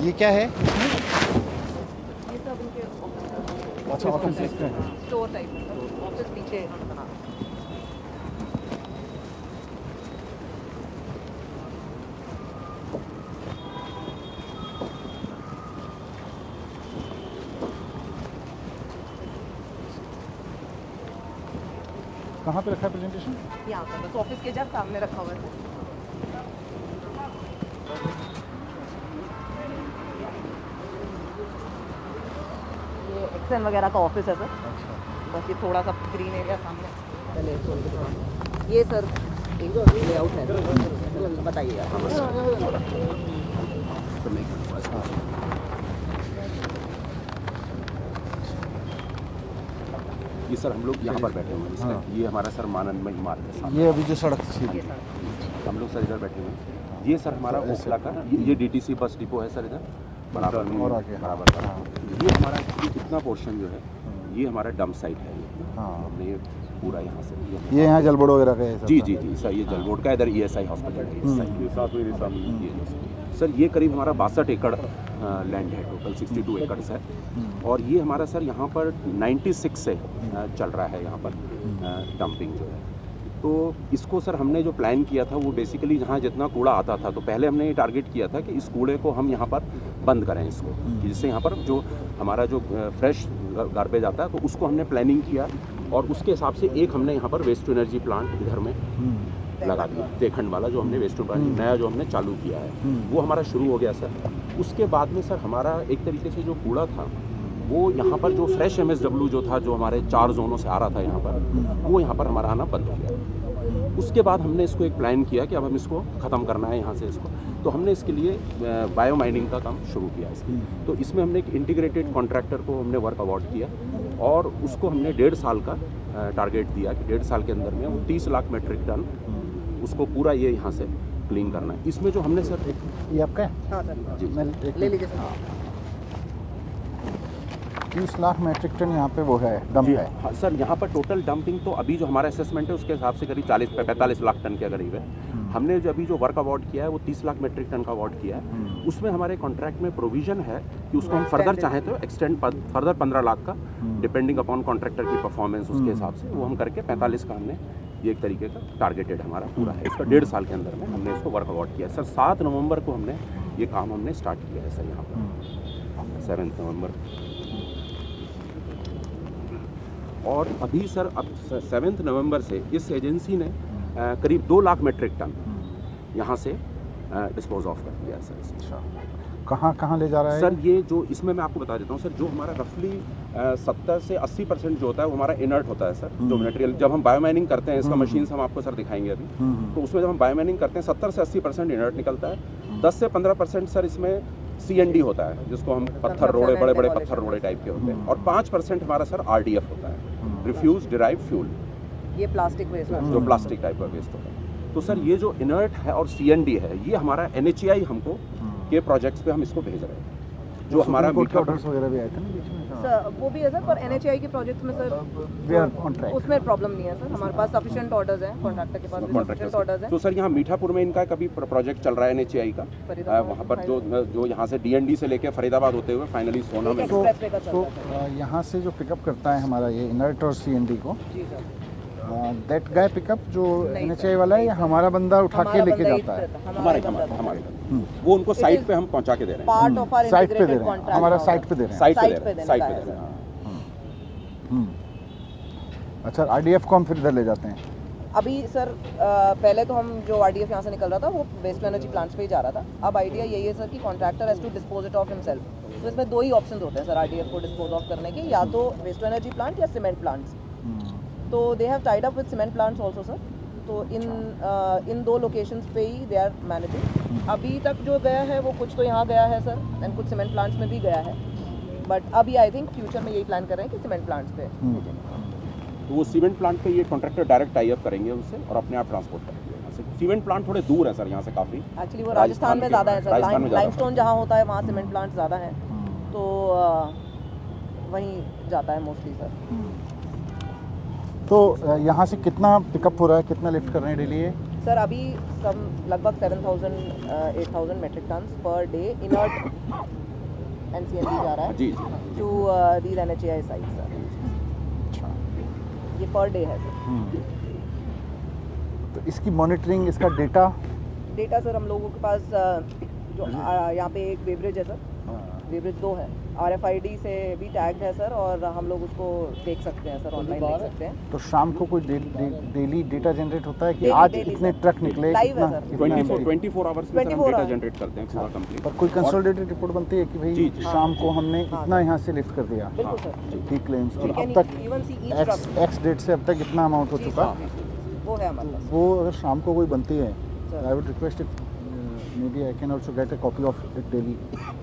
ये क्या है? ये सब इनके अच्छा, ऑफिस है। स्टोर टाइप है सर, ऑफिस पीछे बना। कहाँ पे रखा है प्रेजेंटेशन? यहाँ पर बस ऑफिस के जस्ट सामने रखा हुआ है। ये एक्सन वगैरह का ऑफिस है सर। अच्छा, बस ये थोड़ा सा ग्रीन एरिया सामने। चलिए छोड़ के थोड़ा ये सर एक लेआउट है, बताइए आप। ये सर हम लोग यहाँ पर बैठे हुए हैं इस टाइम। ये हमारा सर मानंदमय इमारत है सामने। ये अभी जो सड़क थी। ये सर हम लोग सर इधर बैठे हुए हैं। ये सर हमारा ओखला का ये डीटीसी बस डिपो है सर इधर बराबर में, और आगे बराबर का। हाँ। ये हमारा कितना पोर्शन जो है ये हमारा डंप साइट है। हाँ। हमने ये पूरा यहाँ से ये यहाँ जल बोर्ड वगैरह का है सब? जी जी जी सर, ये जल बोर्ड का इधर ESI हॉस्पिटल है। सर ये करीब हमारा 62 एकड़ लैंड है, टोटल 62 एकड़ है। और ये हमारा सर यहाँ पर 96 से चल रहा है यहाँ पर डंपिंग जो है। तो इसको सर हमने जो प्लान किया था वो बेसिकली जहाँ जितना कूड़ा आता था तो पहले हमने ये टारगेट किया था कि इस कूड़े को हम यहाँ पर बंद करें इसको, कि जिससे यहाँ पर जो हमारा जो फ्रेश गार्बेज आता है तो उसको हमने प्लानिंग किया और उसके हिसाब से एक हमने यहाँ पर वेस्ट टू एनर्जी प्लांट इधर में लगा दिया, तेखंड वाला जो हमने वेस्ट टू एनर्जी नया जो हमने चालू किया है वो हमारा शुरू हो गया सर। उसके बाद में सर हमारा एक तरीके से जो कूड़ा था वो यहाँ पर जो फ्रेश MSW जो था जो हमारे 4 जोनों से आ रहा था यहाँ पर, वो यहाँ पर हमारा आना बंद हो गया। उसके बाद हमने इसको एक प्लान किया कि अब हम इसको ख़त्म करना है यहाँ से इसको, तो हमने इसके लिए बायो माइनिंग का काम शुरू किया इसमें। तो इसमें हमने एक इंटीग्रेटेड कॉन्ट्रैक्टर को हमने वर्क अवार्ड किया और उसको हमने 1.5 साल का टारगेट दिया कि 1.5 साल के अंदर में वो 30 लाख मेट्रिक टन उसको पूरा ये यहाँ से क्लीन करना है। इसमें जो हमने सर ये आपका है? हाँ सर जी ले लीजिए सर। 30 लाख मेट्रिक टन यहाँ पे वो है, डंप जी है। हाँ सर, यहाँ पर टोटल डंपिंग तो अभी जो हमारा असेसमेंट है उसके हिसाब से करीब 40-45 लाख टन के करीब है। हमने जो अभी जो वर्क अवार्ड किया है वो 30 लाख मेट्रिक टन का अवार्ड किया है। उसमें हमारे कॉन्ट्रैक्ट में प्रोविजन है कि उसको हम फर्दर चाहें तो एक्सटेंड फर्दर 15 लाख का डिपेंडिंग अपॉन कॉन्ट्रैक्टर की परफॉर्मेंस उसके हिसाब से वो हम करके 45 का हमने ये एक तरीके का टारगेटेड हमारा पूरा है। इसका 1.5 साल के अंदर में हमने इसको वर्क अवार्ड किया है सर। 7 नवंबर को हमने ये काम हमने स्टार्ट किया है सर यहाँ पर 7 नवंबर। और अभी सर अब 7 नवंबर से इस एजेंसी ने करीब 2 लाख मेट्रिक टन यहाँ से डिस्पोज ऑफ कर दिया है सर। अच्छा, कहाँ कहाँ ले जा रहा है सर ये जो इसमें मैं आपको बता देता हूँ सर, जो हमारा रफली 70 से 80% जो होता है वो हमारा इनर्ट होता है सर। जो मटेरियल जब हम बायो माइनिंग करते हैं, इसका मशीन हम आपको सर दिखाएंगे अभी, तो उसमें जब हम बायो माइनिंग करते हैं 70 से 80% इनर्ट निकलता है। 10 से 15% सर इसमें CND होता है जिसको हम पत्थर रोड़े, बड़े बड़े पत्थर रोड़े टाइप के होते हैं। और 5% हमारा सर RDF होता है, रिफ्यूज डिराइव फ्यूल, ये प्लास्टिक वेस्ट जो प्लास्टिक टाइप का वेस्ट होता है। तो सर ये जो इनर्ट है और CND है ये हमारा NHAI हमको के प्रोजेक्ट्स पे हम इसको भेज रहे हैं। जो हमारा मीठा ऑर्डर्स वगैरह भी आए थे ना बीच में? सर वो भी है सर, पर NHAI के प्रोजेक्ट में सर उसमें प्रॉब्लम नहीं है सर। हमारे पास सफिशिएंट ऑर्डर्स हैं, कॉन्ट्रैक्टर के पास भी सफिशिएंट ऑर्डर्स हैं। तो सर यहाँ मीठापुर में इनका कभी प्रोजेक्ट चल रहा है NHAI का, वहाँ पर जो यहाँ से DND से लेके फरीदाबाद होते हुए फाइनली सोना में। तो यहाँ से जो पिकअप करता है हमारा ये इनर्ट और CND को, जी सर, दैट गाय पिकअप जो NHAI वाला है या हमारा बंदा उठा के लेके जाता है? हमारे वो उनको साइट पे हम पहुँचा के दे रहे हैं। पार्ट ऑफ आवर साइट पे दे इंटीग्रेटेड रहे हैं, कॉन्ट्रैक्ट हमारा साइट पे दे रहे हैं। साइट साइट पे पे दे देने रहे का हैं। अच्छा, RDF को हम फिर इधर ले जाते हैं? अभी सर पहले तो हम जो RDF यहाँ से निकल रहा था वो वेस्ट टू एनर्जी प्लांट्स पे ही जा रहा था। अब आइडिया यही है सर कि contractor has to dispose it of himself. तो इसमें 2 ही ऑप्शन होते हैं सर RDF को डिस्पोज ऑफ करने के, या तो वेस्ट टू एनर्जी प्लांट या सीमेंट प्लांट्स। तो they have tied up with cement plants also sir. तो इन 2 लोकेशंस पे ही दे आर मैनेजिंग। अभी तक जो गया है वो कुछ तो यहाँ गया है सर, एंड कुछ सीमेंट प्लांट्स में भी गया है। बट अभी आई थिंक फ्यूचर में यही प्लान कर रहे हैं कि सीमेंट प्लांट्स पे भेजेंगे। तो वो सीमेंट प्लांट पे ये कॉन्ट्रैक्टर डायरेक्ट टाई अप करेंगे उनसे और अपने आप ट्रांसपोर्ट करेंगे यहाँ से। सीमेंट प्लांट थोड़े दूर है सर यहाँ से काफ़ी। एक्चुअली वो राजस्थान में ज़्यादा है सर, लाइमस्टोन जहाँ होता है वहाँ सीमेंट प्लांट ज़्यादा है, तो वहीं जाता है मोस्टली सर। तो यहाँ से कितना पिकअप हो रहा है, कितना लिफ्ट कर रहे हैं डेली ये? सर अभी सब लगभग 7,000 8,000 metric ton per day inert NCND जा रहा है जी जी to these NHAI site sir. अच्छा। ये पर डे है सर। तो इसकी मॉनिटरिंग, इसका डेटा? डेटा सर हम लोगों के पास जो यहाँ पे एक वेब्रिज है सर, वेब्रिज 2 है, RFID से भी टैग्ड है सर, और हम लोग उसको देख सकते हैं सर, ऑनलाइन देख सकते हैं। तो शाम को कोई डेली डेटा जनरेट होता है कि Daily, आज daily, इतने sir. ट्रक निकले, Live है, कितना sir. कितना 24 आवर्स में सर हम 24 डेटा hours. जनरेट करते हैं पूरा कंप्लीट। पर कोई कंसोलिडेटेड रिपोर्ट बनती है कि भाई जी, जी। शाम को हमने हाँ, इतना यहाँ से लिफ्ट कर दिया, बिल्कुल सर। ठीक क्लेम्स, और We can अब तक even see each truck. Ex date से अब तक इतना अमाउंट हो जी, चुका। सर, वो है हमारे पास। वो अगर शाम को कोई बनती है Sir. I would request if maybe I can also get a copy of it daily,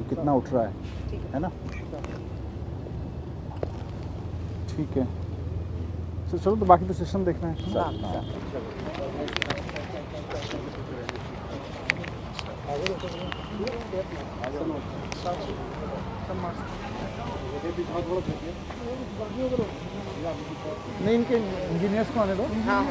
कितना उठ रहा ठीक है ना? ठीक है सर, चलो तो बाकी तो सिस्टम देखना है। हाँ, सर। नहीं, इनके इंजीनियर्स को आने दो। हाँ,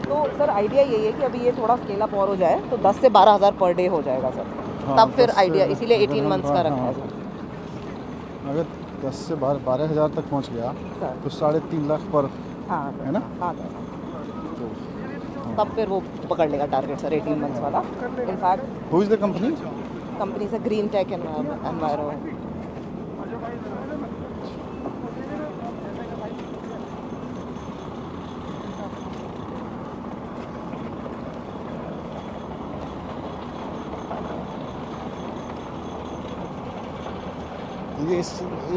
तो सर आइडिया यही है कि अभी ये थोड़ा स्केल अप और हो जाए तो 10 से 12,000 पर डे हो जाएगा सर। हाँ, तब फिर 10 से- आइडिया, इसीलिए अगर 18 हम मंथ्स का रखा है हाँ, सर। अगर 10 से 12,000 तक पहुंच गया सर तो 3.5 लाख पर, हाँ है ना? हाँ सर, तब फिर वो पकड़ लेगा टारगेट सर 18 मंथ्स वाला। In fact who is the company? Company से ग्रीन टेक एनवायरो। ये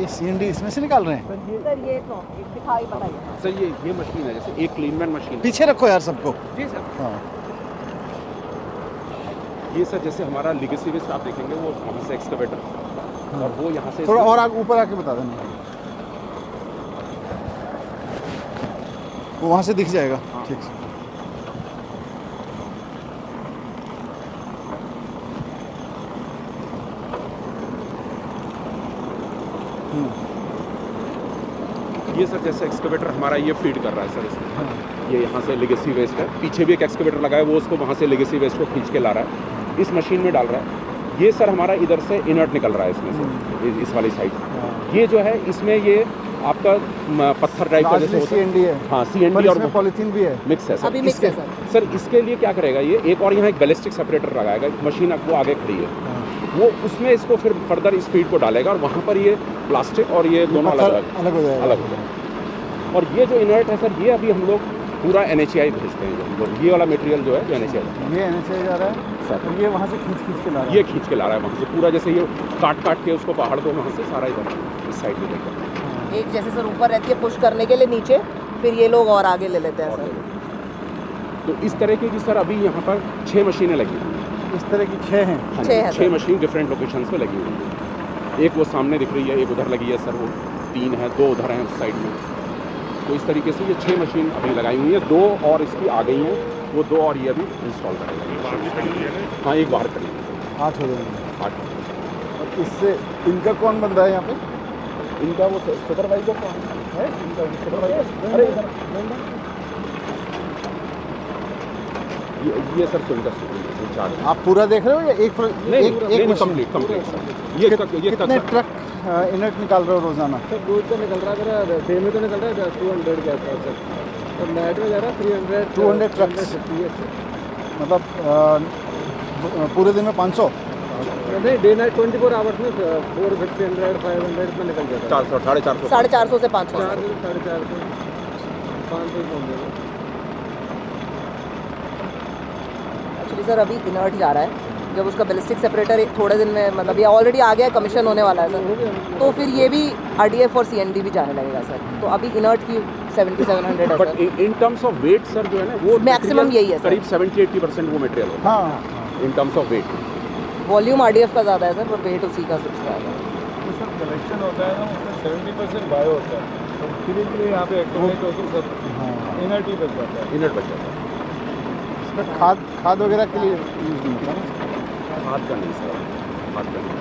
CND इसमें से निकाल रहे हैं? सर ये तो दिखाई बनाइए। सर ये मशीन है, जैसे एक क्लीनमैन मशीन। पीछे रखो यार सबको। जी सर। हाँ, ये सर जैसे हमारा लिगेसी वेस्ट आप देखेंगे वो वहाँ से एक्सकवेटर और वो यहाँ से थोड़ा और आगे ऊपर आके बता देना, वो वहाँ से दिख जाएगा। हाँ। ठीक से। ये सर जैसे एक्सकवेटर हमारा ये फीड कर रहा है सर इसमें। ये यहाँ से लेगेसी वेस्ट है, पीछे भी एक एक्सकवेटर लगा है, वो उसको वहाँ से लेगेसी वेस्ट को खींच के ला रहा है, इस मशीन में डाल रहा है। ये सर हमारा इधर से इनर्ट निकल रहा है इसमें से, इस वाली साइड। ये जो है इसमें ये आपका पत्थर टाइप का जैसे होता है। CND है। हाँ पर CND और इसमें पॉलीथीन भी है। मिक्स है सर। अभी मिक्स है सर। सर इसके लिए क्या करेगा ये, एक और यहाँ एक बैलिस्टिक सेपरेटर लगाएगा, मशीन आपको आगे खड़ी है, वो उसमें इसको फिर फर्दर स्पीड को डालेगा और वहाँ पर ये प्लास्टिक और ये दोनों अलग अलग हो जाएगा। अलग हो जाएगा। और ये जो इनर्ट है सर, ये अभी हम लोग पूरा NHAI भेजते हैं, हम लोग ये वाला मटेरियल जो है जो NHAI ये NHAI जा रहा है सर, और ये वहाँ से खींच के ला रहा है। ये खींच के ला रहा है वहाँ से पूरा, जैसे ये काट के उसको पहाड़ को वहाँ से सारा इधर इस साइड में लेकर। एक जैसे सर ऊपर रहती है पुश करने के लिए नीचे, फिर ये लोग और आगे ले लेते हैं और सर। तो इस तरह की सर अभी यहाँ पर 6 मशीनें लगी हुई हैं। इस तरह की 6 हैं। हाँ छः है 6 सर। मशीन डिफरेंट लोकेशंस पे लगी हुई है। एक वो सामने दिख रही है, एक उधर लगी है सर, वो 3 है, 2 उधर हैं उस साइड में। तो इस तरीके से ये 6 मशीन अभी लगाई हुई है, 2 और इसकी आ गई हैं, वो 2 और ये अभी इंस्टॉल करेंगे। हाँ एक बाहर खड़ी है, 8 हो जाएंगे। 8। और इससे इनका कौन बंदा है यहाँ पे? इनका वो सुपरवाइजर कौन है? इनका सुपरवाइजर, अरे ये सर सुनकर चार्ज। आप पूरा देख रहे हो या एक नहीं मशीन? Complete sir. ये कितने ट्रक इनर्ट निकाल रहे हो रोजाना? सर दूध तो निकल रहा है मेरा, डे में तो निकल रहा है 200 के आसपास सर, और नाइट में जा रहा है 300 200 ट्रक्स। मतलब पूरे दिन में 500? नहीं, डे नाइट 24 आवर्स में 450, 100, 500 में निकल जाता है। 400 450 450 से 500। 400 450 500 पहुँच जाएगा। एक्चुअली सर अभी इनर्ट जा रहा है, जब उसका बैलिस्टिक सेपरेटर थोड़े दिन में, मतलब ये ऑलरेडी आ गया है, कमीशन होने वाला है सर, तो फिर ये भी RDF और CND भी जाने लगेगा सर। तो अभी इनर्ट की 7700 है but sir. In terms of weight sir जो है ना वो Maximum material यही है सर। करीब 70-80% वो मटेरियल होता हाँ। है in terms of weight. Volume RDF का ज़्यादा है सर, पर वेट उसी का सबसे ज़्यादा है। जो सर कलेक्शन होता है ना उसमें 70% बायो होता है, तो उसके लिए यहाँ पे एक्टोमेट होकर सब हाँ इनर्ट ही बच जाता है। इनर्ट बच जाता है। इसका खाद वगैरह के लिए यूज़ नहीं होता ना। खाद का नहीं सर, खाद का नहीं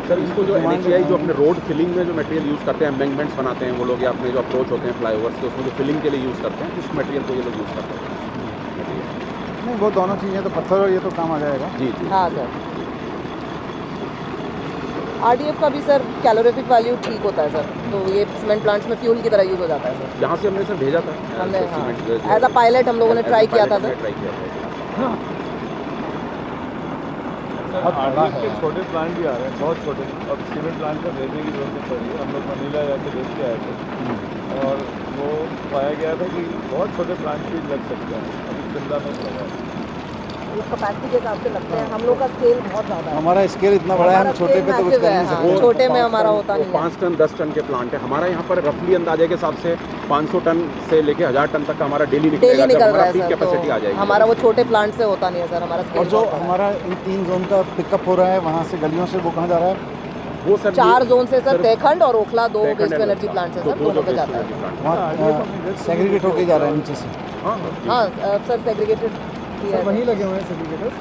सर। इसको जो NHAI जो अपने रोड फिलिंग में जो मटेरियल यूज़ करते हैं, एम्बैंकमेंट्स बनाते हैं वो लोग, या अपने जो अप्रोच होते हैं फ्लाईओवर्स के, उसमें जो फिलिंग के लिए यूज़ करते हैं, उस मटेरियल को ये लोग यूज़ करते हैं। नहीं वो दोनों चीज़ें तो पत्थर और ये तो काम आ जाएगा। जी जी। हाँ सर। RDF का भी सर कैलोरीफिक वैल्यू ठीक होता है सर, तो ये सीमेंट प्लांट्स में फ्यूल की तरह यूज़ हो जाता है सर। यहाँ से हमने सर भेजा था हमने हाँ सीमेंट एज अ पायलट हम लोगों ने ट्राई किया था सर। ट्राई किया था। RDF के छोटे प्लांट भी आ रहे हैं, बहुत छोटे। अब सीमेंट प्लांट में भेजने की जरूरत नहीं पड़ी। हम लोग मनीला जाके देख के आए थे और वो पाया गया था कि बहुत छोटे प्लांट भी लग सकते हैं। अभी शिमला में लगा है। ये कैपेसिटी के हिसाब से लगते हैं, हम लोग का स्केल बहुत ज़्यादा है। हमारा स्केल इतना बड़ा है, हम छोटे पे तो कुछ कर नहीं सकते। हाँ, छोटे में हमारा होता नहीं है। 5 टन 10 टन के प्लांट है हमारा यहाँ पर। रफली अंदाजे के हिसाब से 500 टन से लेके 1000 टन तक का हमारा डेली डेली निकल निकल रहा है कैपेसिटी आ सर, जाएगी। तो हमारा वो छोटे प्लांट से होता नहीं है सर, हमारा और स्केल जो हमारा इन 3 जोन का पिकअप हो रहा है वहाँ से गलियों से, वो कहाँ जा रहा है? वो सर 4 जोन से सर, तेखंड और ओखला 2 तेखंड वेस्ट है, एनर्जी प्लांट है तो सर, दो दोनों पे waste जाता है। energy plant। वहाँ सेग्रीगेट होके जा रहा है नीचे से। हाँ हाँ सर सेग्रीगेटेड सर वहीं लगे हुए हैं सेग्रीगेटर्स,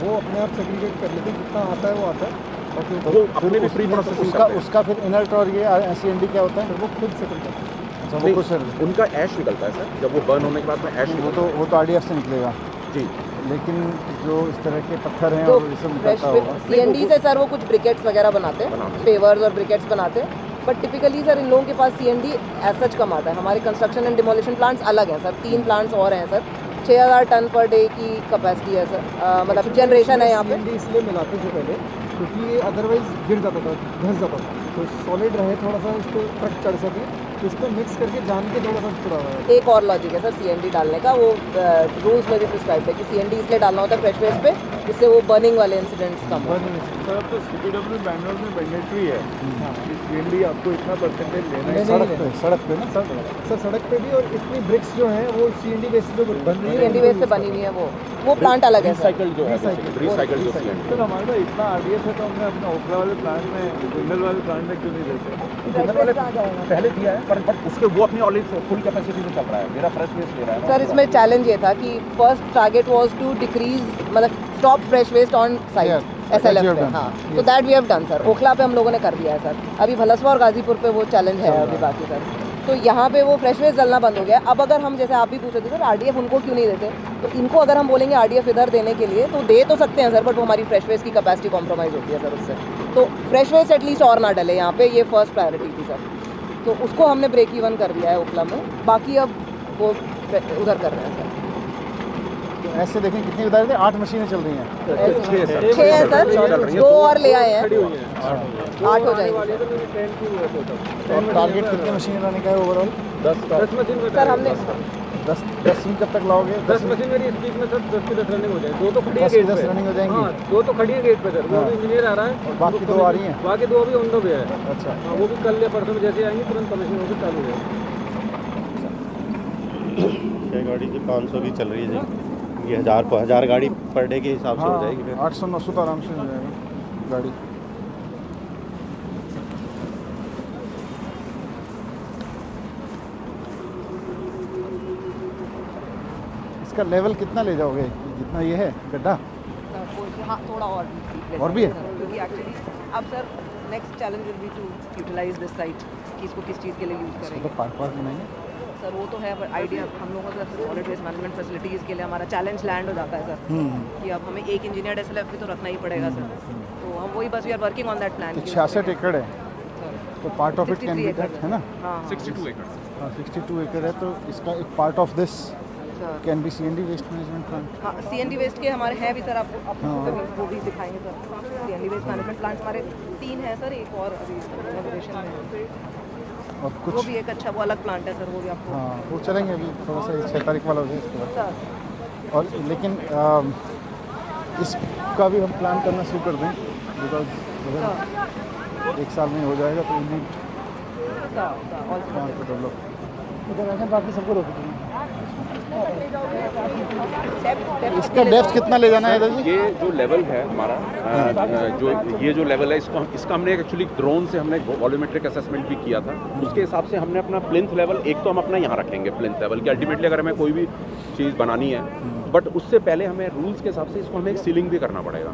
वो अपने आप सेग्रीगेट कर लेते हैं, जितना आता है वो आता है। और फिर वो अपने भी प्री प्रोसेसिंग उसका फिर इनर्ट और ये SCND क्या होता है? वो खुद सेटल करते हैं। अच्छा वो कुछ उनका ऐश निकलता है सर, जब वो बर्न होने के बाद में ऐश निकलता वो तो RDF से निकलेगा, है जी। लेकिन जो इस तरह के पत्थर हैं तो और ये सब निकलता होगा। CND से सर वो कुछ ब्रिकेट्स वगैरह बनाते हैं, पेवर्स और ब्रिकेट्स बनाते हैं। बट टिपिकली सर इन लोगों के पास CND एज सच कम आता है। हमारे कंस्ट्रक्शन एंड डिमोलिशन प्लांट्स अलग हैं सर, 3 प्लांट्स और हैं सर। 6000 टन पर डे की कैपेसिटी है सर, मतलब जनरेशन है यहाँ पे। CND इसलिए मिलाते थे पहले क्योंकि ये अदरवाइज गिर जाता था, धंस जाता था, तो सॉलिड रहे थोड़ा सा, इस पर ट्रक चढ़ सके, तो इस पर मिक्स करके जान के थोड़ा सा छुड़ा हुआ है। एक और लॉजिक है सर CND डालने का, वो रूल्स में भी प्रिस्क्राइब है कि CND इसलिए डालना होता है फ्रेश वेस्ट पे, जिससे वो बर्निंग वाले इंसिडेंट्स कम हो। सर अब तो CPW बैंगलोर में मैंडेटरी है कि CND आपको इतना परसेंटेज लेना है सड़क पे ना सर, सड़क पे भी। और इतनी ब्रिक्स जो हैं वो CND बेस पे बन रही है। CND वेस्ट से बनी हुई है वो प्लांट अलग है सर। रिसाइकल जो है, रिसाइकल जो CND। सर हमारे पास इतना RDF है तो हमने अपने ओखला वाले प्लांट में, जिंदल वाले प्लांट में क्यों नहीं देते? जनरल वाले पहले दिया है, पर उसके वो अपनी ऑलरेडी फुल कैपेसिटी से चल रहा है। मेरा फ्रेश वेस्ट ले रहा है सर इसमें चैलेंज ये था कि first target was to decrease, मतलब stop fresh waste on site SLF पे। हाँ तो that we have done sir. Okhla पे हम लोगों ने कर दिया है सर। अभी भलसवा और गाजीपुर पे वो चैलेंज है अभी बाकी सर। तो यहाँ पे वो फ्रेश वेस्ट डलना बंद हो गया। अब अगर हम, जैसे आप भी पूछे थे सर, RDF उनको क्यों नहीं देते, तो इनको अगर हम बोलेंगे RDF इधर देने के लिए तो दे तो सकते हैं सर, बट वो हमारी फ्रेश वेस्ट की कैपेसिटी कॉम्प्रोमाइज़ होती है सर उससे। तो फ्रेश वेस्ट एटलीस्ट और ना डले यहाँ पे, ये फर्स्ट प्रायोरिटी थी सर। तो उसको हमने ब्रेक इवन कर दिया है ओखला में, बाकी अब वो उधर कर रहे हैं सर। तो ऐसे देखें कितनी बता रहे थे, 8 मशीनें चल रही हैं। 6 है सर, 2 और ले आए हैं, 8 हो जाएंगे और टारगेट कितने मशीनें लाने का है ओवरऑल? 10 मशीन का सर। हमने 10 ही कब तक लाओगे? 10 मशीन मेरी स्पीड में सर 10 की 10 रनिंग हो जाएगी। 2 तो खड़ी है 10 की गेट 10 पे। रनिंग हो जाएंगी। हाँ 2 तो खड़ी है गेट पे सर, वो इंजीनियर आ रहा है। और बाकी 2 आ रही हैं? बाकी 2 अभी ऑन द वे है। अच्छा हाँ वो भी कल या परसों में जैसे आएंगे तुरंत कमीशन होकर चालू हो जाएगी। छः गाड़ी जो 500 की चल रही है जी, ये 1000 गाड़ी पर डे के हिसाब से हो जाएगी फिर। 800-900 तो आराम से हो जाएगा गाड़ी। इसका लेवल कितना ले जाओगे, जितना ये है गड्ढा? हाँ थोड़ा और भी है? क्योंकि एक्चुअली अब sir next challenge will be to utilize this site, कि इसको किस चीज़ के लिए यूज़ तो करेंगे पार्ट बनाएंगे सर। वो तो है, बट आइडिया हम लोगों का सॉलिड वेस्ट मैनेजमेंट फैसिलिटीज़ के लिए हमारा चैलेंज लैंड हो जाता है सर, कि अब हमें एक इंजीनियर SLF भी तो रखना ही पड़ेगा सर। तो हम वही बस we are working on that plan. 66 एकड़ है, तो part of it can be that, है ना? हाँ 62 एकड़। 62 एकड़ है, तो इसका एक part of this can be CND waste management plant. हाँ CND वेस्ट के हमारे हैं भी सर, आपको वो भी दिखाएंगे sir. CND waste management plant हमारे 3 हैं सर, एक और अभी इनॉग्रेशन में, और वो कुछ भी एक अच्छा, वो अलग प्लांट है सर, वो भी आपको। हाँ वो चलेंगे अभी थोड़ा सा 6 तारीख वाला हो जाए इसके बाद। सर और लेकिन इसका भी हम प्लान करना शुरू कर दें, बिकॉज अगर 1 साल में हो जाएगा तो इन्हें सर प्लान को डेवलप बाकी सबको रोक इसका डेप्थ कितना ले जाना है इधर से? ये जो लेवल है हमारा जो ये जो लेवल है इसका हमने एक्चुअली ड्रोन से हमने वॉल्यूमेट्रिक असेसमेंट भी किया था। उसके हिसाब से हमने अपना प्लिंथ लेवल एक तो हम अपना यहाँ रखेंगे प्लिंथ लेवल कि अल्टीमेटली अगर हमें कोई भी चीज़ बनानी है, बट उससे पहले हमें रूल्स के हिसाब से इसको हमें एक सीलिंग भी करना पड़ेगा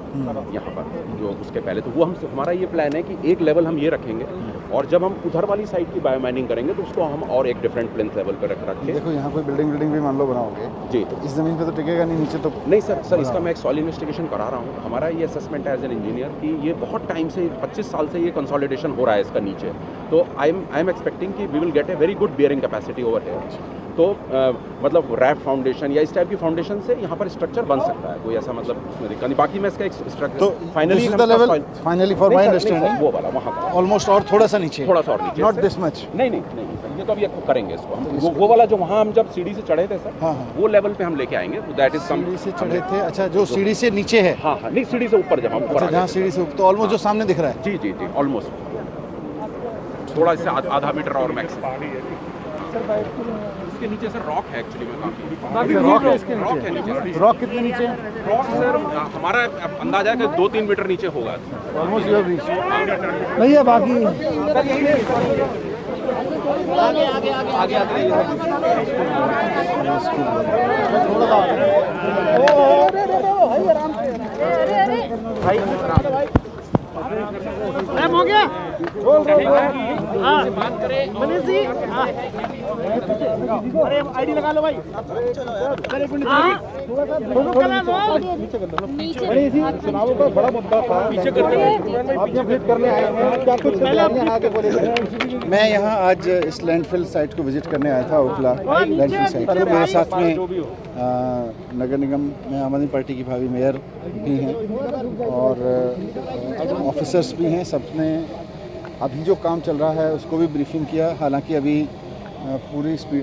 यहाँ पर जो उसके पहले। तो वो हमारा ये प्लान है कि एक लेवल हम ये रखेंगे और जब हम उधर वाली साइड की बायोमाइनिंग करेंगे तो उसको हम और एक डिफरेंट प्लिंथ लेवल पर रखें। देखो यहाँ कोई बिल्डिंग भी मान लो बनाओगे जी, तो इस ज़मीन पे तो टिकेगा नहीं, नीचे तो नहीं सर इसका मैं एक सॉइल इन्वेस्टिगेशन करा रहा हूँ। हमारा ये असेसमेंट है एज एन इंजीनियर कि ये बहुत टाइम से 25 साल से ये कंसोलिडेशन हो रहा है इसका नीचे। तो आई एम एक्सपेक्टिंग कि we will get a very good bearing capacity over here. तो मतलब रैप फाउंडेशन या इस टाइप की फाउंडेशन से यहाँ पर स्ट्रक्चर बन सकता है, कोई ऐसा मतलब उसमें दिक्कत नहीं। बाकी मैं इसका एक स्ट्रक्चर तो finally finally for my understanding वो वाला वहाँ का ऑलमोस्ट और थोड़ा सा नीचे, थोड़ा सा और नीचे, नॉट दिस मच। नहीं ये तो अभी करेंगे इसको हम। वो वाला जो वहाँ हम जब सीढ़ी से चढ़े थे सर, हाँ। वो लेवल पे हम लेके आएंगे। दैट इज सीढ़ी से चढ़े थे, अच्छा जो सीढ़ी से नीचे है, हाँ नहीं सीढ़ी से ऊपर जब हम ऊपर अच्छा जहाँ सीढ़ी से तो ऑलमोस्ट जो सामने दिख रहा है। जी ऑलमोस्ट थोड़ा इससे आधा मीटर और मैक्स। इसके नीचे सर रॉक है एक्चुअली में काफी रॉक है इसके रॉक है नीचे। रॉक कितने नीचे है? रॉक सर हमारा अंदाजा है कि 2-3 मीटर नीचे होगा। Almost you have reached. नहीं है बाकी हो गया मनीष जी, अरे आईडी लगा लो भाई। चुनाव का बड़ा मुद्दा था, आप यहाँ विजिट करने आए हैं, क्या कुछ आगे बोले? मैं यहाँ आज इस लैंडफिल साइट को विजिट करने आया था, ओखला लैंडफिल साइट। तो मेरे साथ में नगर निगम में आम आदमी पार्टी की भावी मेयर भी हैं और ऑफिसर्स भी हैं। सबने अभी जो काम चल रहा है उसको भी ब्रीफिंग किया, हालांकि अभी पूरी स्पीड